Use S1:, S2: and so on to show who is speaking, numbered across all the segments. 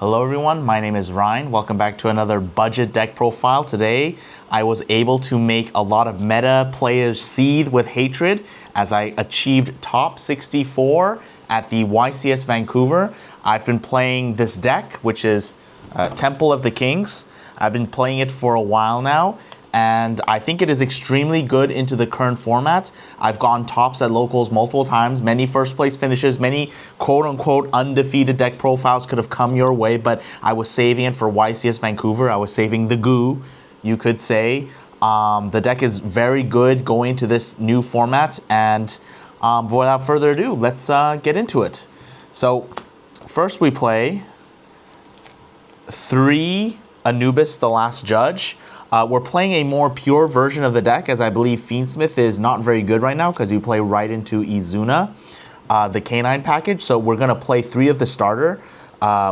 S1: Hello everyone, my name is Ryan. Welcome back to another budget deck profile. Today, I was able to make a lot of meta players seethe with hatred as I achieved top 64 at the YCS Vancouver. I've been playing this deck, which is Temple of the Kings. I've been playing it for a while now, and I think it is extremely good into the current format. I've gone tops at locals multiple times, many first place finishes, many quote-unquote undefeated deck profiles could have come your way, but I was saving it for YCS Vancouver. I was saving the goo, you could say. The deck is very good going into this new format, and without further ado, let's get into it. So first we play 3 Anubis, the Last Judge. We're playing a more pure version of the deck, as I believe Fiendsmith is not very good right now because you play right into Izuna, the Canine package. So we're going to play 3 of the starter.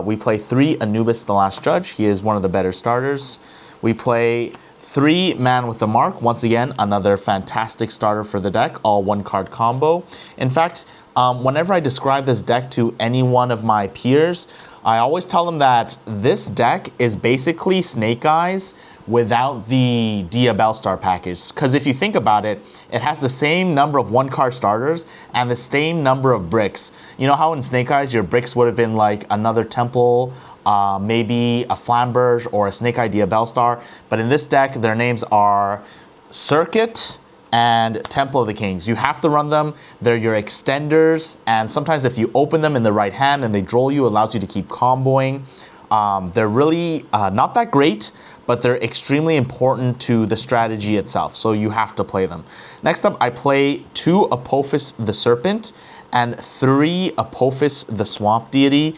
S1: We play 3 Anubis, the Last Judge. He is one of the better starters. We play 3 Man with the Mark. Once again, another fantastic starter for the deck, all 1-card combo. In fact, whenever I describe this deck to any one of my peers, I always tell them that this deck is basically Snake Eyes without the Dia Bellstar package. Because if you think about it, it has the same number of 1-card starters and the same number of bricks. You know how in Snake Eyes your bricks would have been like another Temple, maybe a Flamberge or a Snake Eye Dia Bellstar, but in this deck their names are Circuit and Temple of the Kings. You have to run them. They're your extenders, and sometimes if you open them in the right hand and they droll you, it allows you to keep comboing. They're really not that great, but they're extremely important to the strategy itself, so you have to play them. Next up, I play 2 Apophis the Serpent and 3 Apophis the Swamp Deity.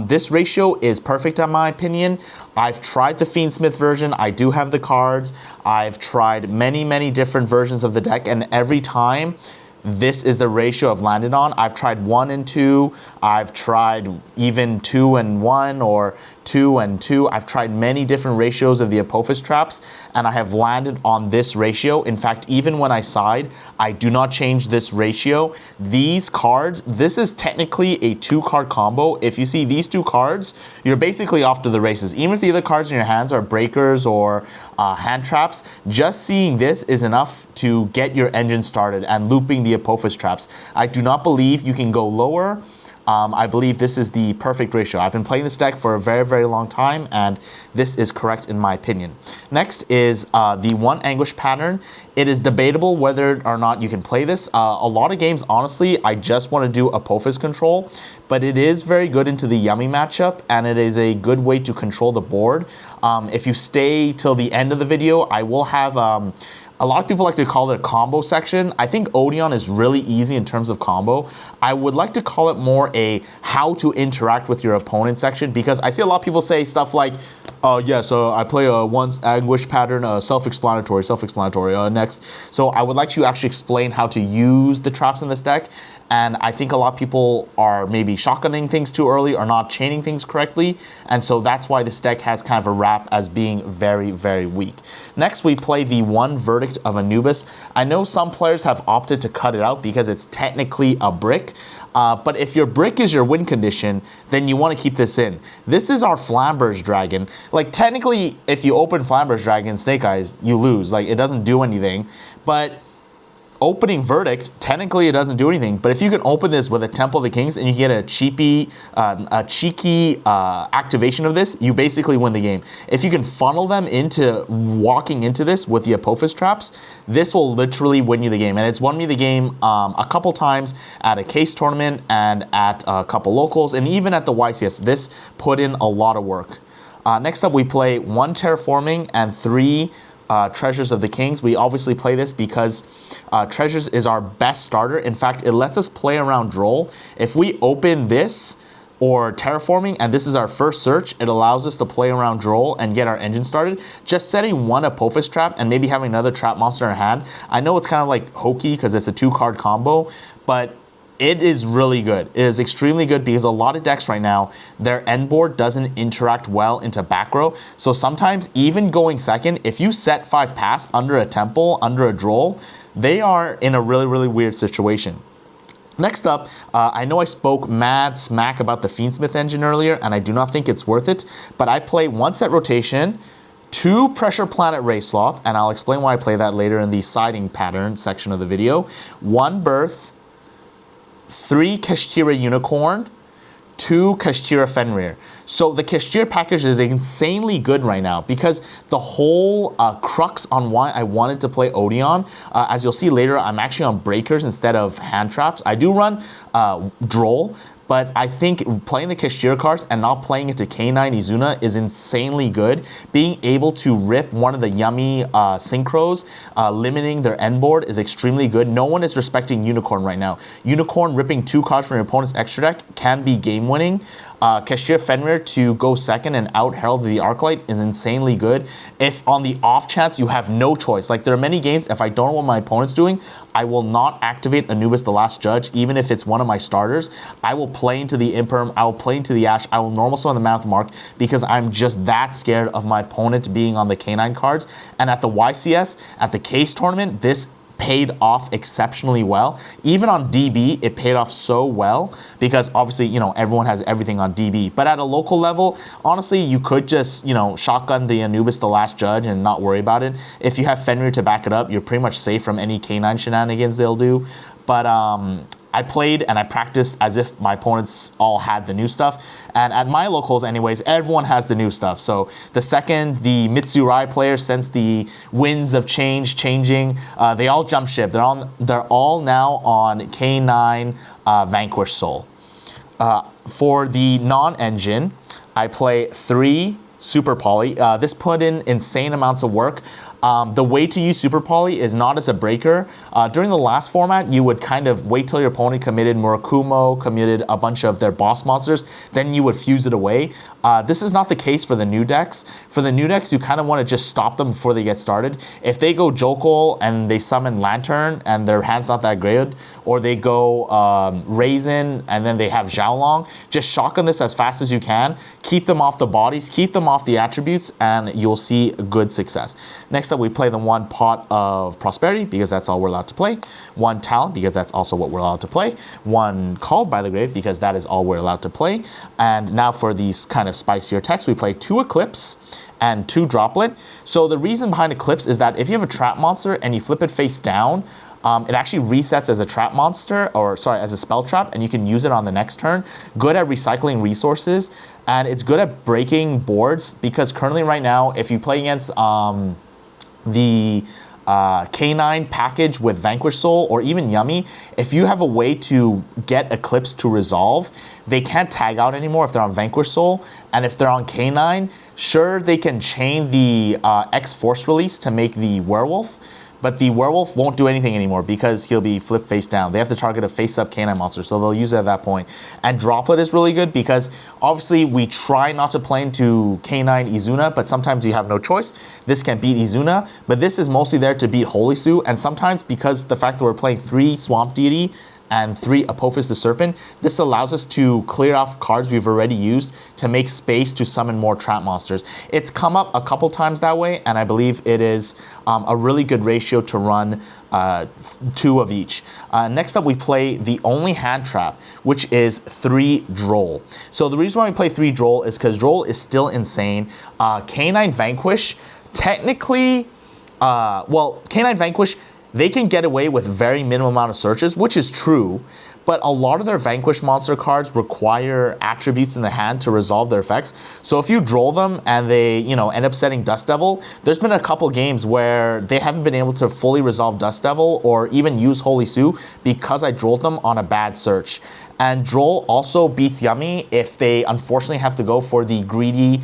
S1: This ratio is perfect in my opinion. I've tried the Fiendsmith version. I do have the cards. I've tried many different versions of the deck, and every time this is the ratio I've landed on. I've tried 1 and 2. I've tried even 2 and 1 or 2 and 2. I've tried many different ratios of the Apophis traps, and I have landed on this ratio. In fact, even when I side, I do not change this ratio. These cards, this is technically a 2-card combo. If you see these 2 cards, you're basically off to the races. Even if the other cards in your hands are breakers or hand traps, just seeing this is enough to get your engine started and looping the Apophis traps. I do not believe you can go lower. I believe this is the perfect ratio. I've been playing this deck for a very long time, and this is correct in my opinion. Next is the 1 Anguish pattern. It is debatable whether or not you can play this. A lot of games, honestly, I just want to do Apophis control, but it is very good into the Yummy matchup, and it is a good way to control the board. If you stay till the end of the video, I will have a lot of people like to call it a combo section. I think Odion is really easy in terms of combo. I would like to call it more a how to interact with your opponent section, because I see a lot of people say stuff like, yeah, so I play a 1 Anguish pattern, self-explanatory, next. So I would like to actually explain how to use the traps in this deck. And I think a lot of people are maybe shotgunning things too early or not chaining things correctly. And so that's why this deck has kind of a rap as being very weak. Next, we play the 1 Verdict of Anubis. I know some players have opted to cut it out because it's technically a brick. But if your brick is your win condition, then you want to keep this in. This is our Flamberge Dragon. Like, technically, if you open Flamberge Dragon Snake Eyes, you lose. Like, it doesn't do anything. But opening Verdict, technically it doesn't do anything, but if you can open this with a Temple of the Kings and you get a cheeky activation of this, you basically win the game. If you can funnel them into walking into this with the Apophis traps, this will literally win you the game. And it's won me the game a couple times at a case tournament and at a couple locals, and even at the YCS. This put in a lot of work. Next up, we play 1 Terraforming and 3 Treasures of the Kings. We obviously play this because Treasures is our best starter. In fact, it lets us play around Droll. If we open this or Terraforming and this is our first search, it allows us to play around Droll and get our engine started. Just setting 1 Apophis trap and maybe having another trap monster in hand. I know it's kind of like hokey because it's a 2-card combo, but it is really good. It is extremely good because a lot of decks right now, their end board doesn't interact well into back row. So sometimes even going second, if you set 5 pass under a Temple, under a Droll, they are in a really weird situation. Next up, I know I spoke mad smack about the Fiendsmith engine earlier, and I do not think it's worth it, but I play 1 set rotation, 2 Pressure Planet Raceloth, and I'll explain why I play that later in the siding pattern section of the video, 1 Birth, 3 Kashtira Unicorn, 2 Kashtira Fenrir. So the Kashtira package is insanely good right now because the whole crux on why I wanted to play Odion, as you'll see later, I'm actually on breakers instead of hand traps. I do run Droll, but I think playing the Kashtira cards and not playing into K9 Izuna is insanely good. Being able to rip one of the yummy synchros, limiting their end board is extremely good. No one is respecting Unicorn right now. Unicorn ripping 2 cards from your opponent's extra deck can be game winning. Kashtira Fenrir to go second and out Herald the Arclight is insanely good. If on the off chance you have no choice, like there are many games, if I don't know what my opponent's doing, I will not activate Anubis the Last Judge, even if it's one of my starters. I will play into the Imperm, I will play into the Ash, I will normal summon the Mouth Mark because I'm just that scared of my opponent being on the K9 cards. And at the YCS, at the Case tournament, this paid off exceptionally well. Even on DB, it paid off so well because obviously, you know, everyone has everything on DB. But at a local level, honestly, you could just, you know, shotgun the Anubis the Last Judge and not worry about it. If you have Fenrir to back it up, you're pretty much safe from any K9 shenanigans they'll do. But I played and I practiced as if my opponents all had the new stuff. And at my locals anyways, everyone has the new stuff. So the second the Mitsurai players sense the winds of change changing, they all jump ship. They're all now on K9 Vanquish Soul. For the non-engine, I play 3 Super Poly. This put in insane amounts of work. The way to use Super Poly is not as a breaker. During the last format, you would kind of wait till your opponent committed Murakumo, committed a bunch of their boss monsters, then you would fuse it away. This is not the case for the new decks. For the new decks, you kind of want to just stop them before they get started. If they go Jokol and they summon Lantern and their hand's not that good, or they go Raisin and then they have Xiaolong, just shotgun this as fast as you can. Keep them off the bodies, keep them off the attributes, and you'll see good success. Next up, we play the 1 Pot of Prosperity because that's all we're allowed to play. 1 Talent because that's also what we're allowed to play. 1 Called by the Grave because that is all we're allowed to play. And now for these kind of spicier techs, we play 2 Eclipse and 2 Droplet. So the reason behind Eclipse is that if you have a trap monster and you flip it face down, it actually resets as a trap monster, or sorry, as a spell trap, and you can use it on the next turn. Good at recycling resources, and it's good at breaking boards because currently right now, if you play against the K9 package with Vanquish Soul or even Yummy, if you have a way to get Eclipse to resolve, they can't tag out anymore if they're on Vanquish Soul. And if they're on K9, sure, they can chain the X Force release to make the Werewolf, but the Werewolf won't do anything anymore because he'll be flipped face down. They have to target a face-up K9 monster, so they'll use it at that point. And Droplet is really good because obviously we try not to play into K9 Izuna, but sometimes you have no choice. This can beat Izuna, but this is mostly there to beat Holy Su, and sometimes because the fact that we're playing 3 Swamp Deity and 3 Apophis the Serpent, this allows us to clear off cards we've already used to make space to summon more trap monsters. It's come up a couple times that way, and I believe it is a really good ratio to run 2 of each. Next up, we play the only hand trap, which is 3 Droll. So the reason why we play 3 Droll is because Droll is still insane. K9 Vanquish, technically, well, K9 Vanquish, they can get away with very minimal amount of searches, which is true, but a lot of their Vanquish monster cards require attributes in the hand to resolve their effects. So if you Droll them and they, you know, end up setting Dust Devil, there's been a couple games where they haven't been able to fully resolve Dust Devil or even use Holy Su because I Drolled them on a bad search. And Droll also beats Yummy if they unfortunately have to go for the greedy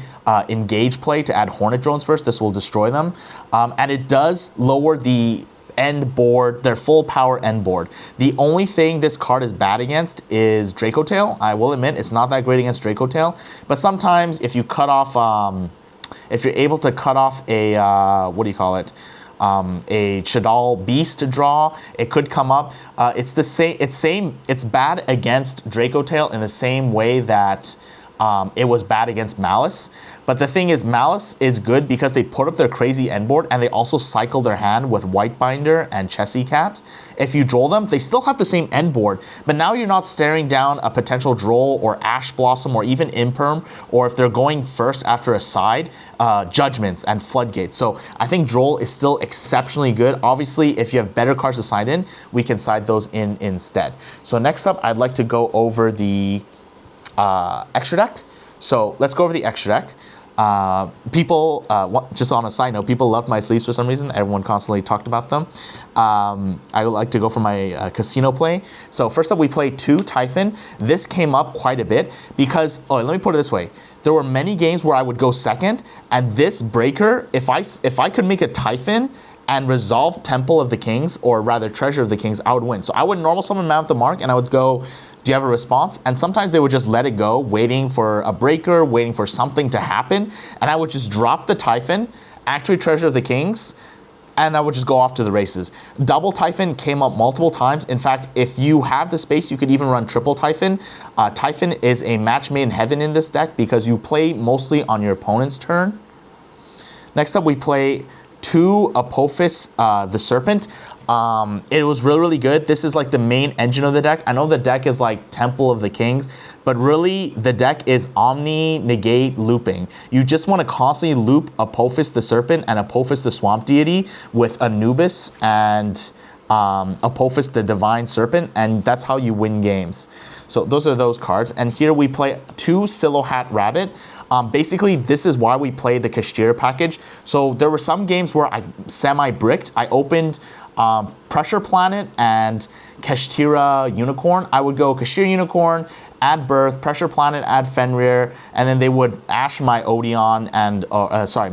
S1: engage play to add Hornet Drones first. This will destroy them. And it does lower the end board, their full power end board. The only thing this card is bad against is Draco Tail. I will admit it's not that great against Draco Tail, but sometimes if you cut off, if you're able to cut off a, what do you call it? A Shadal Beast to draw, it could come up. It's the same. It's bad against Draco Tail in the same way that it was bad against Malice. But the thing is, Malice is good because they put up their crazy end board and they also cycle their hand with Whitebinder and Chessie Cat. If you droll them, they still have the same end board, but now you're not staring down a potential droll or Ash Blossom or even Imperm, or if they're going first after a side, Judgments and Floodgates. So I think droll is still exceptionally good. Obviously, if you have better cards to side in, we can side those in instead. So next up, I'd like to go over the extra deck. So let's go over the extra deck. Just on a side note, people love my sleeves for some reason. Everyone constantly talked about them. I like to go for my casino play. So first up, we play 2 Typhon. This came up quite a bit because, let me put it this way. There were many games where I would go second, and this breaker, if I could make a Typhon and resolve Temple of the Kings, or rather Treasure of the Kings, I would win. So I would normal summon Man with the Mark, and I would go, do you have a response? And sometimes they would just let it go, waiting for a breaker, waiting for something to happen, and I would just drop the Typhon, activate Treasure of the Kings, and I would just go off to the races. Double Typhon came up multiple times. In fact, if you have the space, you could even run triple Typhon. Typhon is a match made in heaven in this deck because you play mostly on your opponent's turn. Next up, we play 2 Apophis the Serpent. It was really, really good. This is like the main engine of the deck. I know the deck is like Temple of the Kings, but really the deck is Omni, Negate, Looping. You just want to constantly loop Apophis the Serpent and Apophis the Swamp Deity with Anubis and Apophis the Divine Serpent, and that's how you win games. So those are those cards. And here we play 2 Silhouette Rabbit. Basically, this is why we play the Kashtira package. So there were some games where I semi-bricked. I opened Pressure Planet and Kashtira Unicorn. I would go Kashtira Unicorn, add Birth, Pressure Planet, add Fenrir, and then they would ash my Odion and,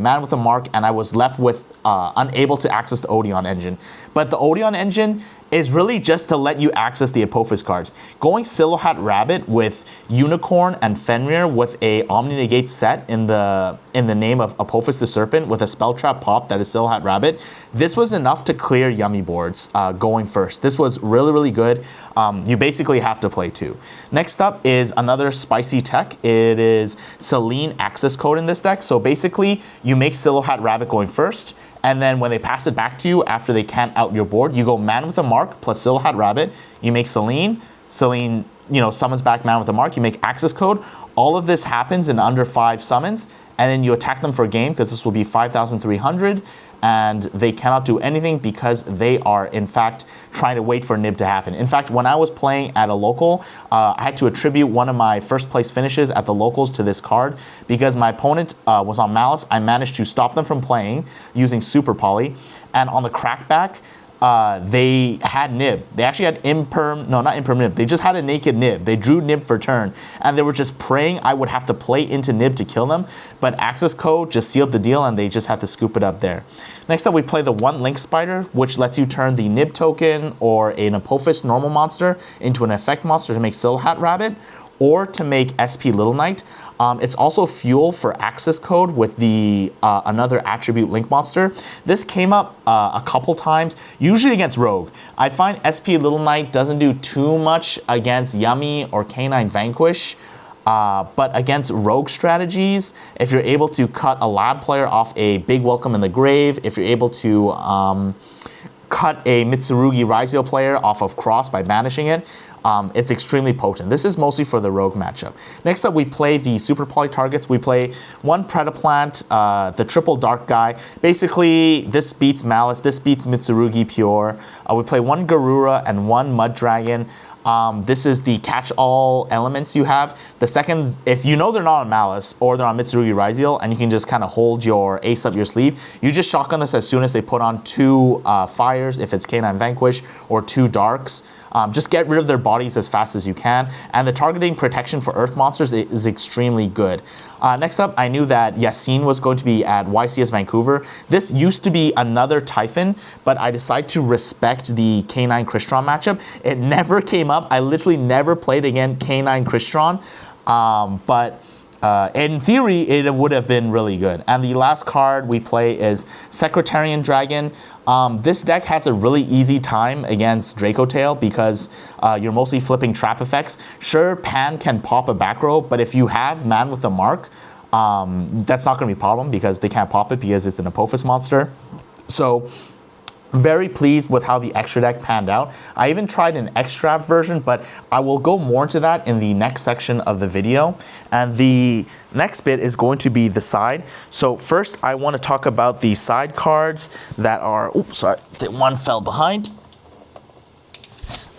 S1: Man with a Mark, and I was left with unable to access the Odion engine. But the Odion engine is really just to let you access the Apophis cards. Going Silhouette Rabbit with Unicorn and Fenrir with a Omni Negate set in the name of Apophis the Serpent with a Spell Trap pop that is Silhouette Rabbit, this was enough to clear Yummy boards going first. This was really, really good. You basically have to play 2. Next up is another spicy tech. It is Selene access code in this deck. So basically, you make Silhouette Rabbit going first, and then when they pass it back to you after they can't out your board, you go Man with a Mark plus Silhouette Rabbit. You make Selene. Selene, summons back Man with a Mark. You make access code. All of this happens in under 5 summons, and then you attack them for a game because this will be 5,300, and they cannot do anything because they are, in fact, trying to wait for Nib to happen. In fact, when I was playing at a local, I had to attribute one of my first place finishes at the locals to this card because my opponent was on Malice. I managed to stop them from playing using Super Poly, and on the crackback, they had Nib. They actually had not Imperm Nib. They just had a naked Nib. They drew Nib for turn, and they were just praying I would have to play into Nib to kill them, but access code just sealed the deal, and they just had to scoop it up there. Next up, we play the 1 Link Spider, which lets you turn the Nib token or an Apophis normal monster into an effect monster to make Silhouette Rabbit, or to make SP Little Knight. It's also fuel for access code with the another attribute Link monster. This came up a couple times, usually against Rogue. I find SP Little Knight doesn't do too much against Yummy or Canine Vanquish, but against Rogue strategies, if you're able to cut a lab player off a Big Welcome in the Grave, if you're able to cut a Mitsurugi Raizio player off of Cross by banishing it, it's extremely potent. This is mostly for the Rogue matchup. Next up, we play the Super Poly targets. We play 1 Predaplant, the triple Dark guy. Basically, this beats Malice, this beats Mitsurugi Pure. We play 1 Garura and 1 Mud Dragon. This is the catch-all elements you have. The second, if you know they're not on Malice or they're on Mitsurugi Raizio, and you can just kind of hold your ace up your sleeve, you just shotgun this as soon as they put on 2 fires, if it's Canine Vanquish, or 2 darks. Just get rid of their bodies as fast as you can. And the targeting protection for Earth monsters is extremely good. Next up, I knew that Yassine was going to be at YCS Vancouver. This used to be another Typhon, but I decided to respect the K9 Crystron matchup. It never came up. I literally never played again K9 Crystron. But In theory, it would have been really good. And the last card we play is Secretarian Dragon. This deck has a really easy time against Draco Tail because you're mostly flipping trap effects. Sure, Pan can pop a back row, but if you have Man with a Mark, that's not going to be a problem because they can't pop it because it's an Apophis monster. So very pleased with how the extra deck panned out. I even tried an extra version, but I will go more into that in the next section of the video. And the next bit is going to be the side. So first I want to talk about the side cards that are, oops, sorry, the one fell behind.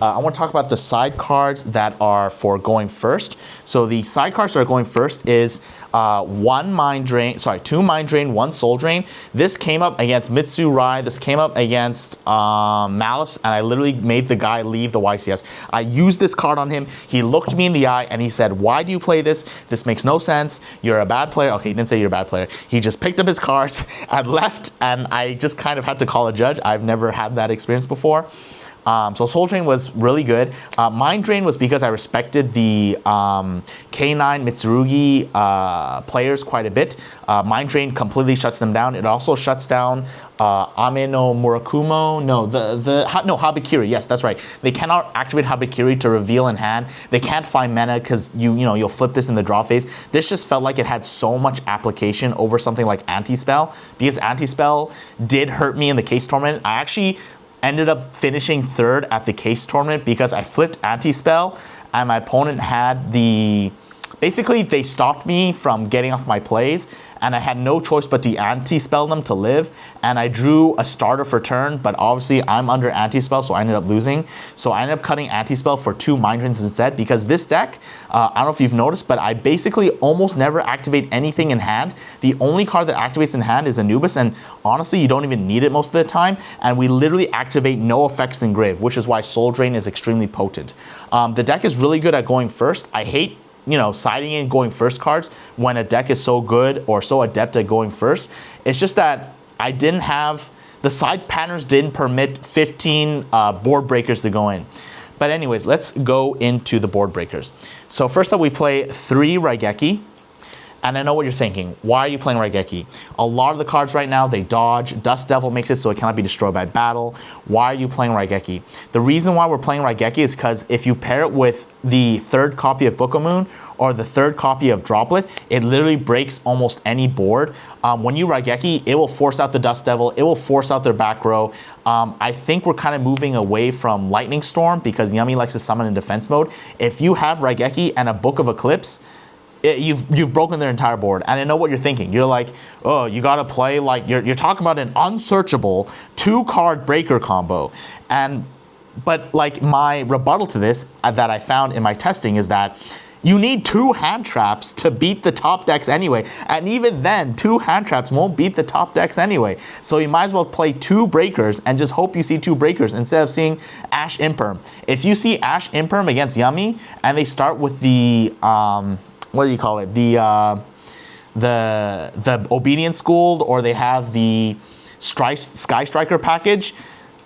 S1: I want to talk about the side cards that are for going first. So the side cards that are going first is two Mind Drain, one Soul Drain. This came up against Mitsu Rai. This came up against Malice, and I literally made the guy leave the YCS. I used this card on him. He looked me in the eye and he said, "Why do you play this? This makes no sense. You're a bad player." Okay, he didn't say you're a bad player. He just picked up his cards and left, and I just kind of had to call a judge. I've never had that experience before. So Soul Drain was really good. Mind Drain was because I respected the K9 Mitsurugi players quite a bit. Mind Drain completely shuts them down. It also shuts down Ame no Murakumo. No, Habikiri. Yes, that's right. They cannot activate Habikiri to reveal in hand. They can't find mana because you'll flip this in the draw phase. This just felt like it had so much application over something like Anti-Spell, because Anti-Spell did hurt me in the case tournament. I actually ended up finishing third at the case tournament because I flipped Anti-Spell and my opponent had basically they stopped me from getting off my plays and I had no choice but to Anti-Spell them to live, and I drew a starter for turn, but obviously I'm under Anti-Spell, so I ended up losing. So I ended up cutting Anti-Spell for 2 Mind Drains instead, because this deck, I don't know if you've noticed, but I basically almost never activate anything in hand. The only card that activates in hand is Anubis, and honestly you don't even need it most of the time, and we literally activate no effects in grave, which is why Soul Drain is extremely potent. The deck is really good at going first. I hate siding in going first cards when a deck is so good or so adept at going first. It's just that I didn't have, the side patterns didn't permit 15 board breakers to go in. But anyways, let's go into the board breakers. So first up we play 3 Raigeki. And I know what you're thinking. Why are you playing Raigeki? A lot of the cards right now, they dodge. Dust Devil makes it so it cannot be destroyed by battle. Why are you playing Raigeki? The reason why we're playing Raigeki is because if you pair it with the 3rd copy of Book of Moon or the 3rd copy of Droplet, it literally breaks almost any board. When you Raigeki, it will force out the Dust Devil. It will force out their back row. I think we're kind of moving away from Lightning Storm because Yummy likes to summon in defense mode. If you have Raigeki and a Book of Eclipse, you've broken their entire board. And I know what you're thinking. You're like, oh, you gotta play like, you're talking about an unsearchable 2-card breaker combo. But like my rebuttal to this that I found in my testing is that you need 2 hand traps to beat the top decks anyway. And even then, 2 hand traps won't beat the top decks anyway. So you might as well play 2 breakers and just hope you see 2 breakers instead of seeing Ash Imperm. If you see Ash Imperm against Yummy and they start with the, what do you call it? The Obedience School, or they have the Sky Striker package,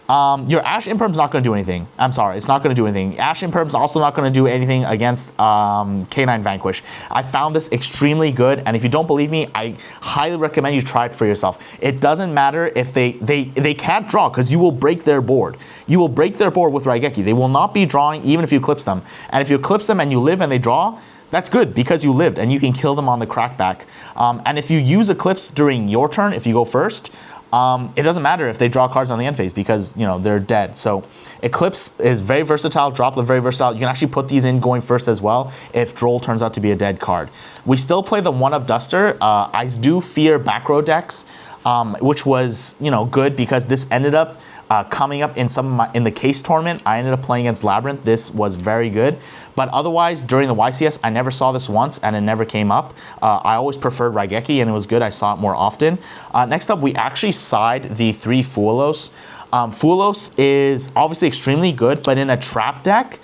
S1: your Ash Imperm's not going to do anything. I'm sorry, it's not going to do anything. Ash Imperm's also not going to do anything against K9 Vanquish. I found this extremely good, and if you don't believe me, I highly recommend you try it for yourself. It doesn't matter if they can't draw, because you will break their board. You will break their board with Raigeki. They will not be drawing even if you eclipse them. And if you eclipse them and you live and they draw, that's good because you lived and you can kill them on the crackback. And if you use Eclipse during your turn, if you go first, it doesn't matter if they draw cards on the end phase because they're dead. So Eclipse is very versatile, Droplet very versatile. You can actually put these in going first as well if Droll turns out to be a dead card. We still play the 1-of Duster. I do fear back row decks, which was good because this ended up coming up in in the case tournament. I ended up playing against Labyrinth. This was very good. But otherwise, during the YCS, I never saw this once and it never came up. I always preferred Raigeki and it was good. I saw it more often. Next up, we actually side the 3 Fuelos. Fuelos is obviously extremely good, but in a trap deck,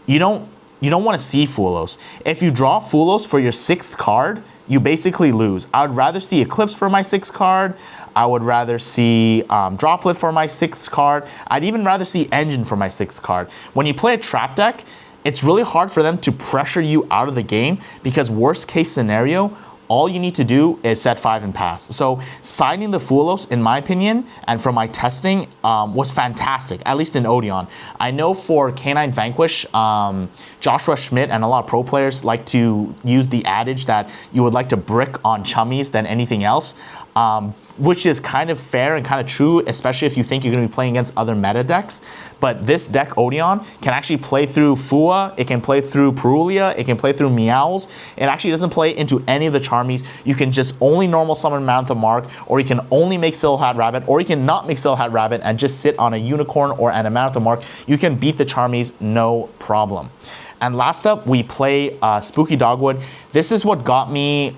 S1: you don't want to see Fuelos. If you draw Fuelos for your 6th card, you basically lose. I would rather see Eclipse for my 6th card. I would rather see Droplet for my 6th card. I'd even rather see Engine for my 6th card. When you play a trap deck, it's really hard for them to pressure you out of the game because worst case scenario, all you need to do is set 5 and pass. So siding the Fulos, in my opinion, and from my testing, was fantastic, at least in Odion. I know for K9 Vanquish, Joshua Schmidt and a lot of pro players like to use the adage that you would like to brick on chummies than anything else. Which is kind of fair and kind of true, especially if you think you're going to be playing against other meta decks. But this deck, Odion, can actually play through Fua, it can play through Perulia, it can play through Meows. It actually doesn't play into any of the Charmies. You can just only normal summon Man of the Mark, or you can only make Silhat Rabbit, or you can not make Silhat Rabbit and just sit on a Unicorn or and a Man of the Mark. You can beat the Charmies, no problem. And last up, we play Spooky Dogwood. This is what got me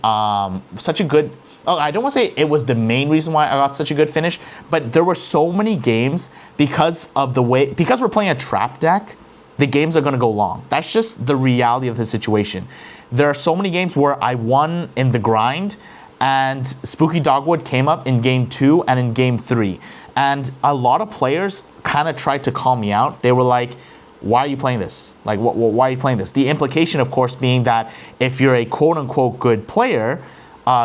S1: such a good... I don't want to say it was the main reason why I got such a good finish, but there were so many games because we're playing a trap deck, the games are going to go long. That's just the reality of the situation. There are so many games where I won in the grind, and Spooky Dogwood came up in game 2 and in game 3. And a lot of players kind of tried to call me out. They were like, why are you playing this? Like, why are you playing this? The implication, of course, being that if you're a quote-unquote good player,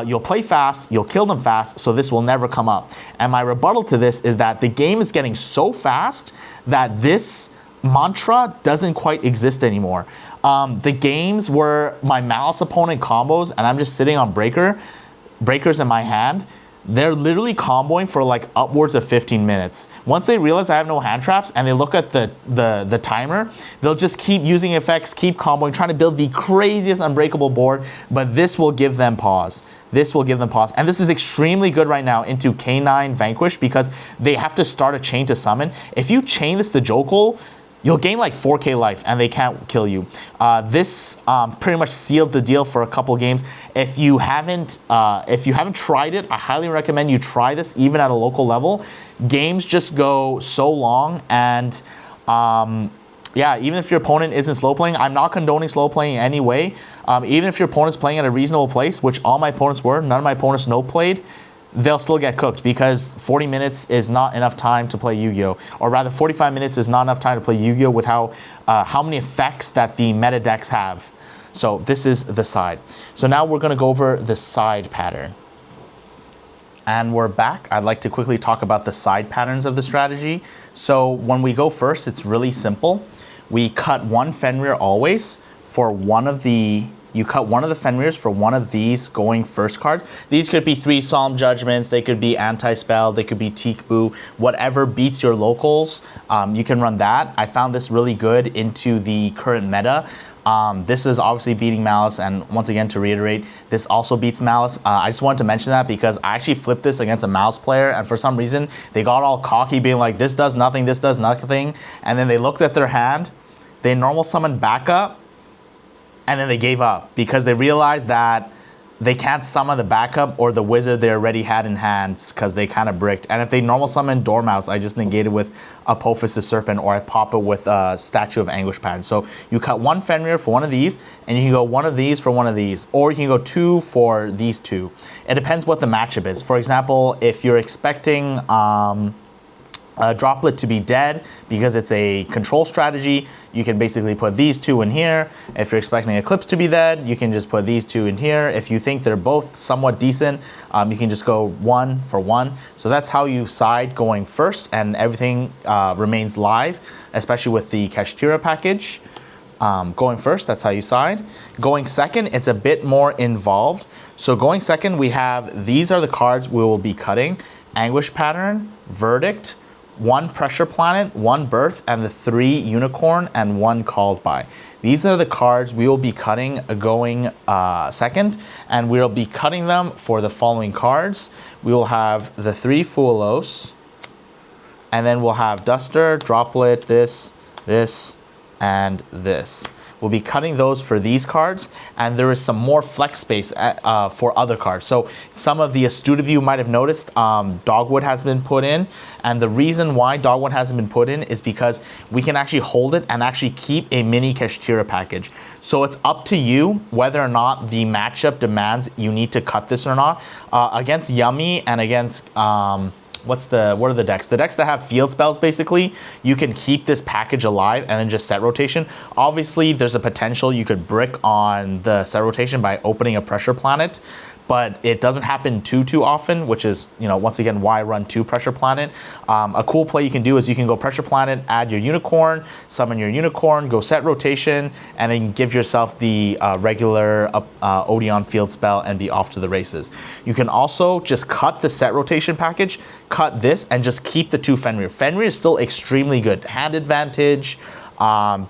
S1: you'll play fast, you'll kill them fast, so this will never come up. And my rebuttal to this is that the game is getting so fast that this mantra doesn't quite exist anymore. The games where my Malice opponent combos and I'm just sitting on breakers in my hand, they're literally comboing for like upwards of 15 minutes. Once they realize I have no hand traps and they look at the timer, they'll just keep using effects, keep comboing, trying to build the craziest unbreakable board, but this will give them pause. This will give them pause. And this is extremely good right now into K9 Vanquish because they have to start a chain to summon. If you chain this to Jokul, you'll gain like 4k life and they can't kill you. This pretty much sealed the deal for a couple games. If you haven't tried it, I highly recommend you try this even at a local level. Games just go so long, and yeah, even if your opponent isn't slow playing, I'm not condoning slow playing anyway. Even if your opponent's playing at a reasonable place, which all my opponents were, none of my opponents no played, they'll still get cooked because 40 minutes is not enough time to play Yu-Gi-Oh! Or rather, 45 minutes is not enough time to play Yu-Gi-Oh! With how many effects that the meta decks have. So this is the side. So now we're gonna go over the side pattern. And we're back. I'd like to quickly talk about the side patterns of the strategy. So when we go first, it's really simple. We cut one Fenrir always for one of the... You cut one of the Fenrirs for one of these going first cards. These could be 3 Solemn Judgments, they could be Anti-Spell, they could be Teak-Boo, whatever beats your locals, you can run that. I found this really good into the current meta. This is obviously beating Malice, and once again, to reiterate, this also beats Malice. I just wanted to mention that because I actually flipped this against a Malice player, and for some reason, they got all cocky, being like, this does nothing, and then they looked at their hand, they normal summoned backup, and then they gave up because they realized that they can't summon the backup or the wizard they already had in hands because they kind of bricked. And if they normal summon Dormouse, I just negate it with Apophis the Serpent, or I pop it with a Statue of Anguish pattern. So you cut one Fenrir for one of these, and you can go one of these for one of these, or you can go 2 for these 2. It depends what the matchup is. For example, if you're expecting Droplet to be dead because it's a control strategy, you can basically put these 2 in here. If you're expecting Eclipse to be dead, you can just put these 2 in here. If you think they're both somewhat decent, you can just go 1 for 1. So that's how you side going first, and everything remains live, especially with the Kashtira package. Going first, that's how you side. Going second, it's a bit more involved. So going second, we have, these are the cards we will be cutting: Anguish Pattern, Verdict, 1 Pressure Planet, 1 Birth, and the 3 Unicorn and 1 Called By. These are the cards we will be cutting going second, and we'll be cutting them for the following cards. We will have the 3 Fulos, and then we'll have Duster, Droplet, this, and this. We'll be cutting those for these cards, and there is some more flex space for other cards. So some of the Astute of you might have noticed Dogwood has been put in, and the reason why Dogwood hasn't been put in is because we can actually hold it and actually keep a mini Kashtira package. So it's up to you whether or not the matchup demands you need to cut this or not. Against Yummy and against what are the decks? The decks that have field spells, basically, you can keep this package alive and then just set rotation. Obviously, there's a potential you could brick on the set rotation by opening a pressure planet, but it doesn't happen too often, which is, once again, why run 2 pressure planet. A cool play you can do is you can go pressure planet, add your unicorn, summon your unicorn, go set rotation, and then give yourself the regular Odion field spell and be off to the races. You can also just cut the set rotation package, cut this, and just keep the 2 Fenrir. Fenrir is still extremely good. Hand advantage,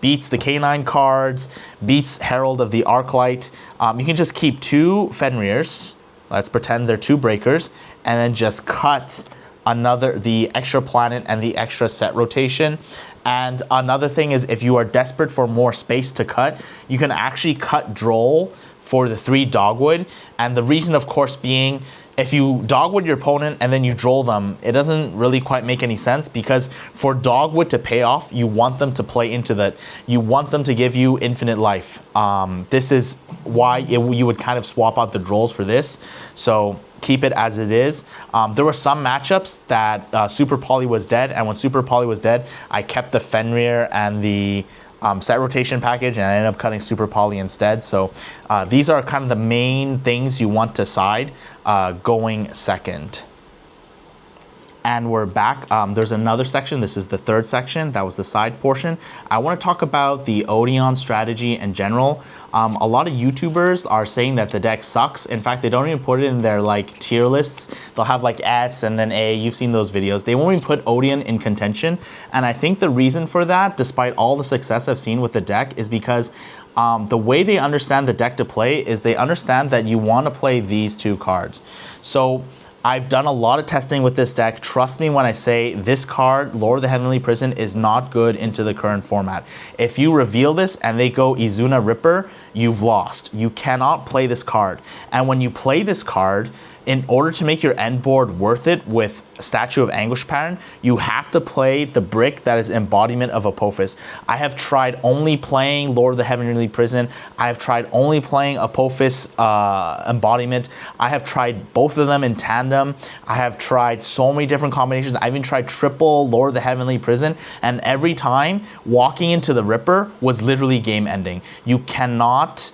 S1: beats the K9 cards, beats Herald of the Arclight. You can just keep 2 Fenrirs. Let's pretend they're 2 breakers, and then just cut the extra planet and the extra set rotation. And another thing is, if you are desperate for more space to cut, you can actually cut Droll for the 3 Dogwood. And the reason, of course, being, if you Dogwood your opponent and then you Droll them, it doesn't really quite make any sense, because for Dogwood to pay off, you want them to play into that. You want them to give you infinite life. This is why you would kind of swap out the Drolls for this. So keep it as it is. There were some matchups that Super Poly was dead, and when Super Poly was dead, I kept the Fenrir and the set rotation package, and I ended up cutting Super Poly instead. So these are kind of the main things you want to side going second. And we're back. There's another section. This is the 3rd section. That was the side portion. I want to talk about the Odion strategy in general. A lot of YouTubers are saying that the deck sucks. In fact, they don't even put it in their tier lists. They'll have S and then A. You've seen those videos. They won't even put Odion in contention. And I think the reason for that, despite all the success I've seen with the deck, is because the way they understand the deck to play is they understand that you want to play these 2 cards. So I've done a lot of testing with this deck. Trust me when I say this card, Lord of the Heavenly Prison, is not good into the current format. If you reveal this and they go Izuna Ripper, you've lost. You cannot play this card. And when you play this card, in order to make your end board worth it with Statue of Anguish pattern, you have to play the brick that is embodiment of Apophis. I have tried only playing Lord of the Heavenly Prison. I have tried only playing Apophis embodiment. I have tried both of them in tandem. I have tried so many different combinations. I even tried triple Lord of the Heavenly Prison, and every time walking into the Ripper was literally game ending. You cannot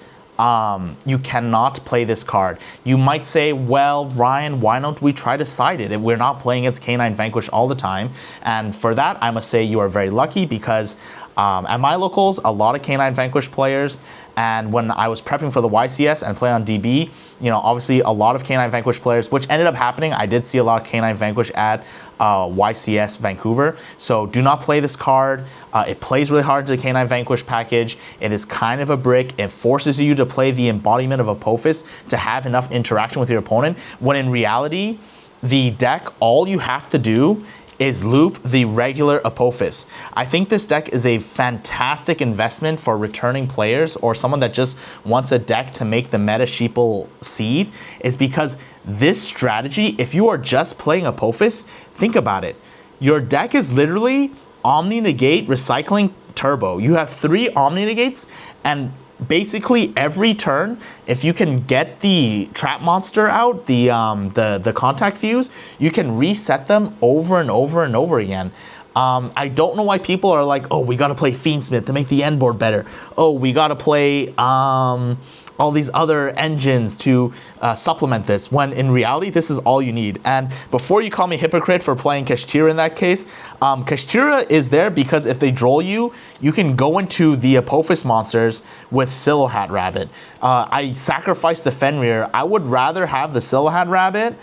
S1: play this card. You might say, well, Ryan, why don't we try to side it if we're not playing against K9 Vanquish all the time? And for that, I must say you are very lucky, because at my locals, a lot of K9 Vanquish players, and when I was prepping for the YCS and play on DB, obviously a lot of K9 Vanquish players, which ended up happening. I did see a lot of K9 Vanquish at YCS Vancouver. So do not play this card. It plays really hard to the K9 Vanquish package. It is kind of a brick. It forces you to play the embodiment of Apophis to have enough interaction with your opponent, when in reality, the deck, all you have to do is loop the regular Apophis. I think this deck is a fantastic investment for returning players or someone that just wants a deck to make the meta sheeple seethe, is because this strategy, if you are just playing Apophis, think about it. Your deck is literally Omni Negate, Recycling, Turbo. You have 3 Omni Negates, and basically every turn, if you can get the trap monster out, the contact fuse, you can reset them over and over and over again. I don't know why people are like, oh, we got to play Fiendsmith to make the end board better. Oh, we got to play all these other engines to supplement this, when in reality, this is all you need. And before you call me hypocrite for playing Kashtira in that case, Kashtira is there because if they droll you, you can go into the Apophis monsters with Silhouette Rabbit. I sacrificed the Fenrir. I would rather have the Silhouette Rabbit,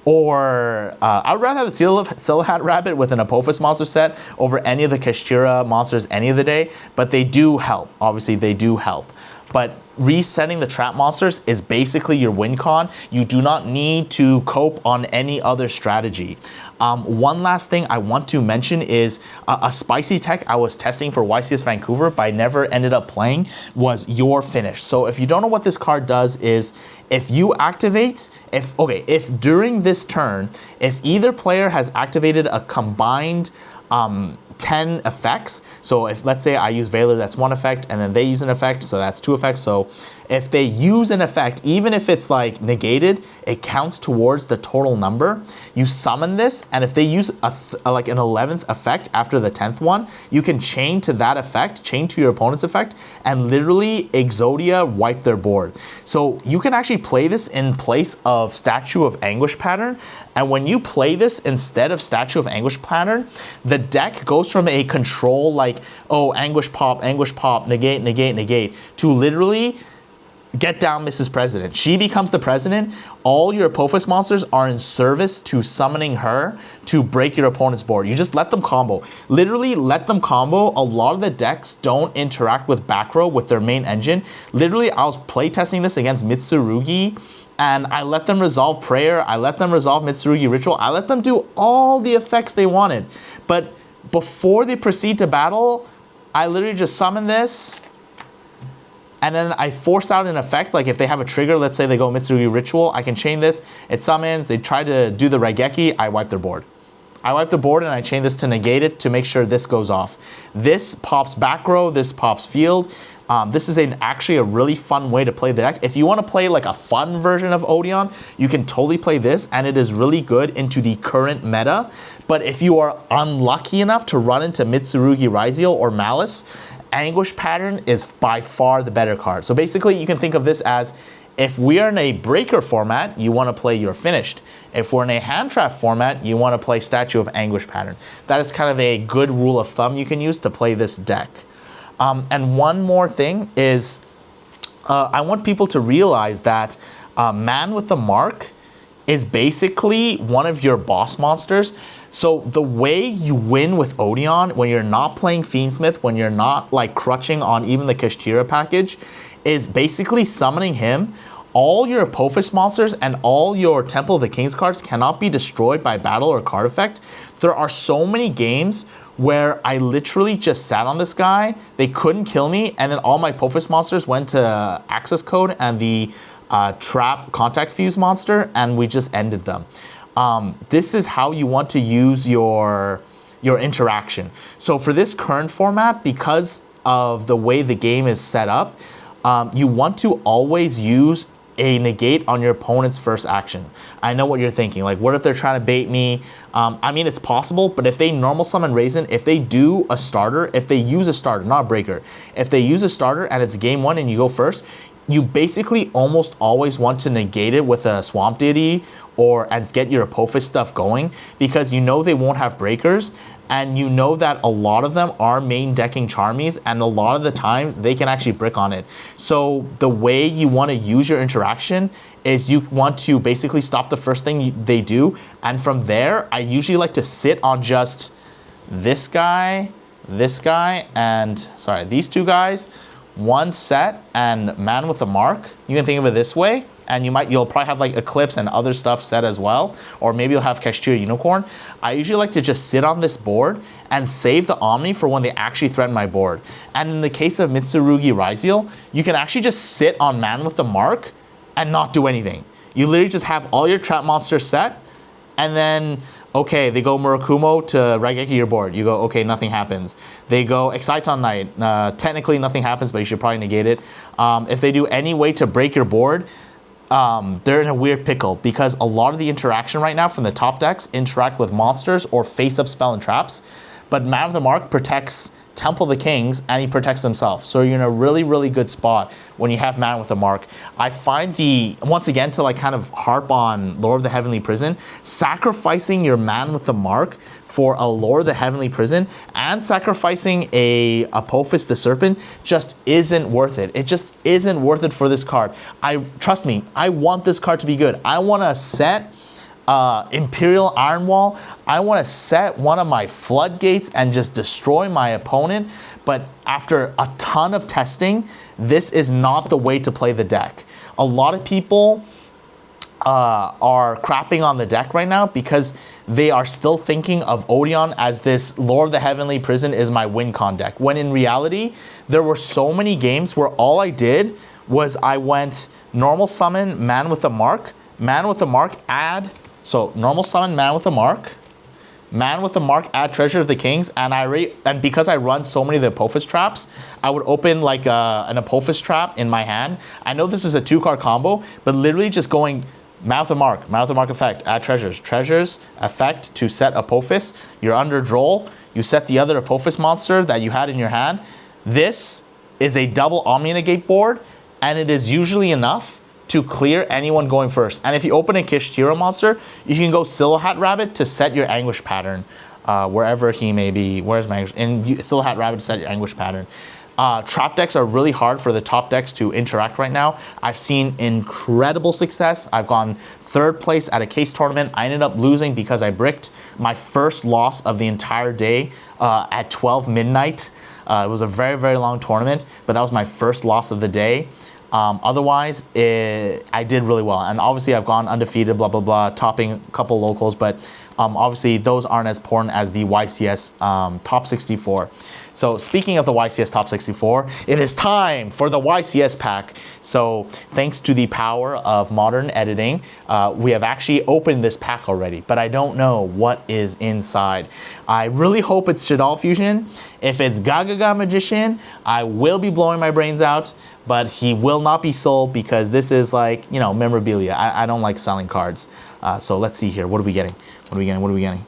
S1: or I would rather have the Silhouette Rabbit with an Apophis monster set over any of the Kashtira monsters any of the day, but they do help. Obviously, they do help. But resetting the trap monsters is basically your win con. You do not need to cope on any other strategy. One last thing I want to mention is a spicy tech I was testing for YCS Vancouver, but I never ended up playing, was Your Finish. So if you don't know what this card does, is if you activate, if during this turn, if either player has activated a combined 10 effects. So if, let's say I use Veiler, that's 1 effect, and then they use an effect, so that's 2 effects. So if they use an effect, even if it's like negated, it counts towards the total number. You summon this, and if they use like an 11th effect after the 10th one, you can chain to that effect, chain to your opponent's effect, and literally Exodia wipe their board. So you can actually play this in place of Statue of Anguish pattern, and when you play this instead of Statue of Anguish pattern, the deck goes from a control like, oh, Anguish pop, negate, negate, negate, to literally get down Mrs. President. She becomes the president. All your Apophis monsters are in service to summoning her to break your opponent's board. You just let them combo. Literally let them combo. A lot of the decks don't interact with back row with their main engine. Literally, I was playtesting this against Mitsurugi, and I let them resolve Prayer. I let them resolve Mitsurugi Ritual. I let them do all the effects they wanted. But before they proceed to battle, I literally just summon this, and then I force out an effect. Like if they have a trigger, let's say they go Mitsurugi Ritual, I can chain this, it summons, they try to do the Raigeki, I wipe their board. I wipe the board and I chain this to negate it to make sure this goes off. This pops back row, this pops field. This is actually a really fun way to play the deck. If you want to play like a fun version of Odion, you can totally play this, and it is really good into the current meta. But if you are unlucky enough to run into Mitsurugi Raizio or Malice, Anguish pattern is by far the better card. So basically, you can think of this as, if we are in a breaker format, you want to play You're Finished. If we're in a hand trap format, you want to play Statue of Anguish pattern. That is kind of a good rule of thumb you can use to play this deck. And one more thing is, I want people to realize that Man with the Mark is basically one of your boss monsters. So the way you win with Odion, when you're not playing Fiendsmith, when you're not like crutching on even the Kashtira package, is basically summoning him. All your Apophis monsters and all your Temple of the Kings cards cannot be destroyed by battle or card effect. There are so many games where I literally just sat on this guy, they couldn't kill me, and then all my Apophis monsters went to access code and the trap contact fuse monster, and we just ended them. This is how you want to use your interaction. So for this current format, because of the way the game is set up, you want to always use a negate on your opponent's first action. I know what you're thinking, like what if they're trying to bait me? I mean, it's possible, but if they normal summon Raisin, if they do a starter, if they use a starter, not a breaker, if they use a starter and it's game one and you go first, you basically almost always want to negate it with a Swamp Deity and get your Apophis stuff going, because you know they won't have breakers, and you know that a lot of them are main decking Charmies, and a lot of the times they can actually brick on it. So the way you want to use your interaction is you want to basically stop the first thing they do, and from there, I usually like to sit on just this guy, and sorry, these two guys, one set, and Man with the Mark. You can think of it this way, and you'll probably have like Eclipse and other stuff set as well, or maybe you'll have Kashtira Unicorn. I usually like to just sit on this board and save the Omni for when they actually threaten my board. And in the case of Mitsurugi Raizio, you can actually just sit on Man with the Mark and not do anything. You literally just have all your trap monsters set, and then okay, they go Murakumo to Raigeki your board. You go, okay, nothing happens. They go Exciton Knight. Technically nothing happens, but you should probably negate it. If they do any way to break your board, they're in a weird pickle, because a lot of the interaction right now from the top decks interact with monsters or face-up spell and traps. But Man of the Mark protects Temple of the Kings, and he protects himself. So you're in a really, really good spot when you have Man with the Mark. I find once again, to like kind of harp on Lord of the Heavenly Prison, sacrificing your Man with the Mark for a Lord of the Heavenly Prison and sacrificing a Apophis the Serpent just isn't worth it. It just isn't worth it for this card. Trust me, I want this card to be good. I want to set Imperial Iron Wall. I want to set one of my floodgates and just destroy my opponent. But after a ton of testing, this is not the way to play the deck. A lot of people are crapping on the deck right now because they are still thinking of Odion as this Lord of the Heavenly Prison is my win con deck, when in reality, there were so many games where all I did was I went normal summon Man with the Mark, add, so normal summon Man with the Mark, Man with the mark, add Treasure of the Kings, and because I run so many of the Apophis traps, I would open like an Apophis trap in my hand. I know this is a 2-card combo, but literally just going Man with the mark effect, add treasures effect to set Apophis. You're under Droll. You set the other Apophis monster that you had in your hand. This is a double Omni Negate board, and it is usually enough to clear anyone going first. And if you open a Kishtira monster, you can go Silhouette Rabbit to set your Anguish pattern wherever he may be. Where's my Anguish? And Silhouette Rabbit to set your Anguish pattern. Trap decks are really hard for the top decks to interact right now. I've seen incredible success. I've gone 3rd place at a case tournament. I ended up losing because I bricked my first loss of the entire day at 12 midnight. It was a very, very long tournament, but that was my first loss of the day. Otherwise, I did really well. And obviously, I've gone undefeated, blah, blah, blah, topping a couple locals. But obviously, those aren't as important as the YCS top 64. So speaking of the YCS top 64, it is time for the YCS pack. So thanks to the power of modern editing, we have actually opened this pack already, but I don't know what is inside. I really hope it's Shaddoll Fusion. If it's Gagaga Magician, I will be blowing my brains out, but he will not be sold because this is like, you know, memorabilia. I don't like selling cards. So let's see here. What are we getting? What are we getting? What are we getting?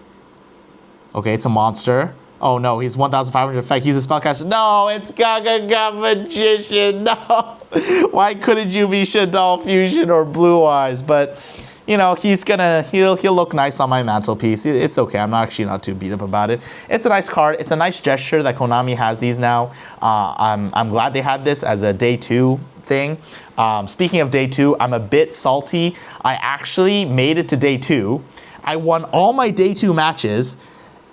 S1: Okay, it's a monster. Oh no, he's 1,500 effect. He's a spellcaster. No, it's Gagaga Magician. No. Why couldn't you be Shaddoll Fusion or Blue Eyes? But, you know, he'll look nice on my mantelpiece. It's okay. I'm actually not too beat up about it. It's a nice card. It's a nice gesture that Konami has these now. I'm glad they had this as a day 2 thing. Speaking of day 2, I'm a bit salty. I actually made it to day 2. I won all my day 2 matches,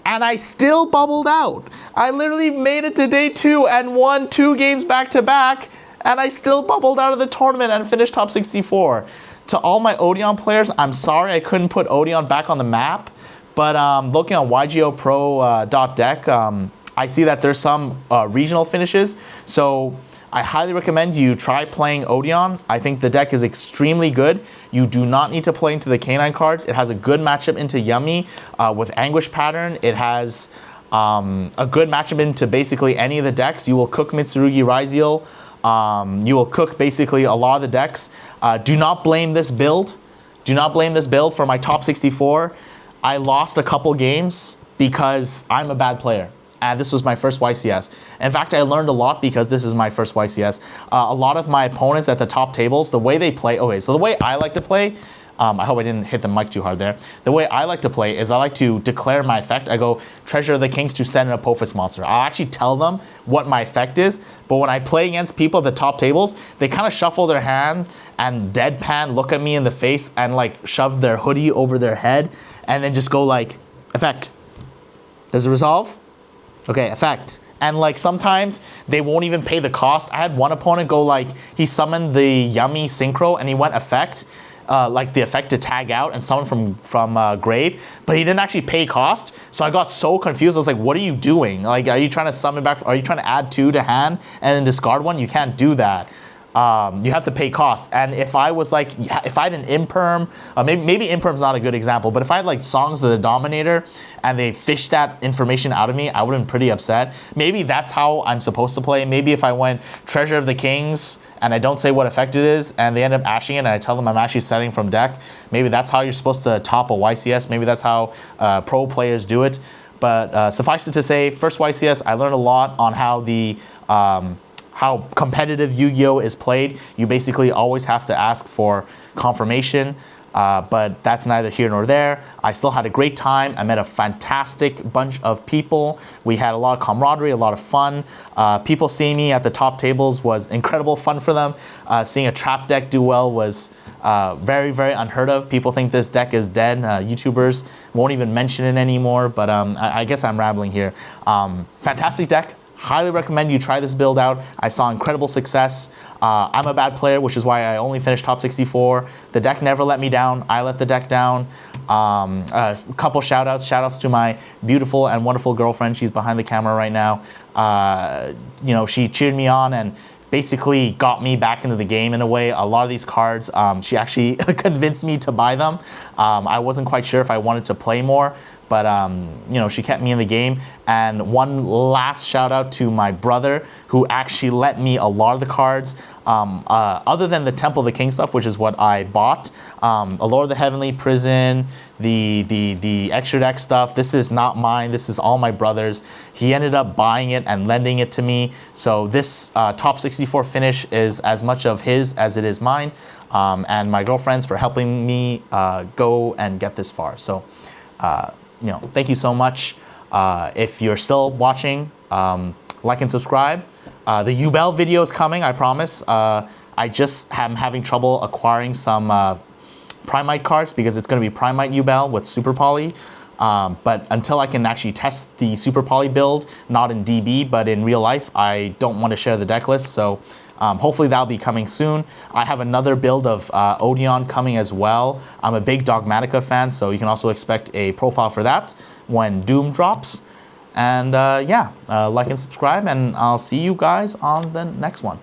S1: and I still bubbled out. I literally made it to day 2 and won 2 games back to back, and I still bubbled out of the tournament and finished top 64. To all my Odion players, I'm sorry I couldn't put Odion back on the map, but looking on YGOPro.deck, I see that there's some regional finishes, so I highly recommend you try playing Odion. I think the deck is extremely good. You do not need to play into the Canine cards. It has a good matchup into Yummy with Anguish Pattern. It has a good matchup into basically any of the decks. You will cook Mitsurugi Raizel. You will cook basically a lot of the decks. Do not blame this build. Do not blame this build for my top 64. I lost a couple games because I'm a bad player. And this was my first YCS. In fact, I learned a lot because this is my first YCS. A lot of my opponents at the top tables, the way they play, okay, so the way I like to play, I hope I didn't hit the mic too hard there. The way I like to play is I like to declare my effect. I go Treasure of the Kings to send an Apophis monster. I'll actually tell them what my effect is, but when I play against people at the top tables, they kind of shuffle their hand and deadpan look at me in the face and like shove their hoodie over their head and then just go like, effect. Does it resolve? Okay, effect. And like sometimes they won't even pay the cost. I had one opponent go like, he summoned the Yummy Synchro and he went effect, like the effect to tag out and summon from grave, but he didn't actually pay cost. So I got so confused. I was like, what are you doing? Like, are you trying to summon back? Are you trying to add 2 to hand and then discard 1? You can't do that. You have to pay cost. And if I was like, if I had an Imperm, maybe Imperm's not a good example, but if I had like Songs of the Dominator and they fished that information out of me, I would have been pretty upset. Maybe that's how I'm supposed to play. Maybe if I went Treasure of the Kings and I don't say what effect it is and they end up ashing it and I tell them I'm actually setting from deck, maybe that's how you're supposed to top a YCS. Maybe that's how pro players do it. But suffice it to say, first YCS, I learned a lot on how the how competitive Yu-Gi-Oh is played. You basically always have to ask for confirmation, but that's neither here nor there. I still had a great time. I met a fantastic bunch of people. We had a lot of camaraderie, a lot of fun. People seeing me at the top tables was incredible fun for them. Seeing a trap deck do well was very, very unheard of. People think this deck is dead. YouTubers won't even mention it anymore, but I guess I'm rambling here. Fantastic deck. Highly recommend you try this build out. I saw incredible success. I'm a bad player, which is why I only finished top 64. The deck never let me down. I let the deck down. A couple shout outs to my beautiful and wonderful girlfriend. She's behind the camera right now. You know, she cheered me on and basically got me back into the game in a way. A lot of these cards, she actually convinced me to buy them. I wasn't quite sure if I wanted to play more, but you know, she kept me in the game. And one last shout out to my brother, who actually lent me a lot of the cards, other than the Temple of the King stuff, which is what I bought. A Lord of the Heavenly Prison, the extra deck stuff. This is not mine. This is all my brother's. He ended up buying it and lending it to me. So this top 64 finish is as much of his as it is mine. And my girlfriend's for helping me go and get this far. So, you know, thank you so much. If you're still watching, like and subscribe. The Yubel video is coming, I promise. I just am having trouble acquiring some Primite cards because it's going to be Primite Yubel with Super Poly. But until I can actually test the Super Poly build, not in DB, but in real life, I don't want to share the deck list. So hopefully that'll be coming soon. I have another build of Odion coming as well. I'm a big Dogmatica fan, so you can also expect a profile for that when Doom drops. And yeah, like and subscribe, and I'll see you guys on the next one.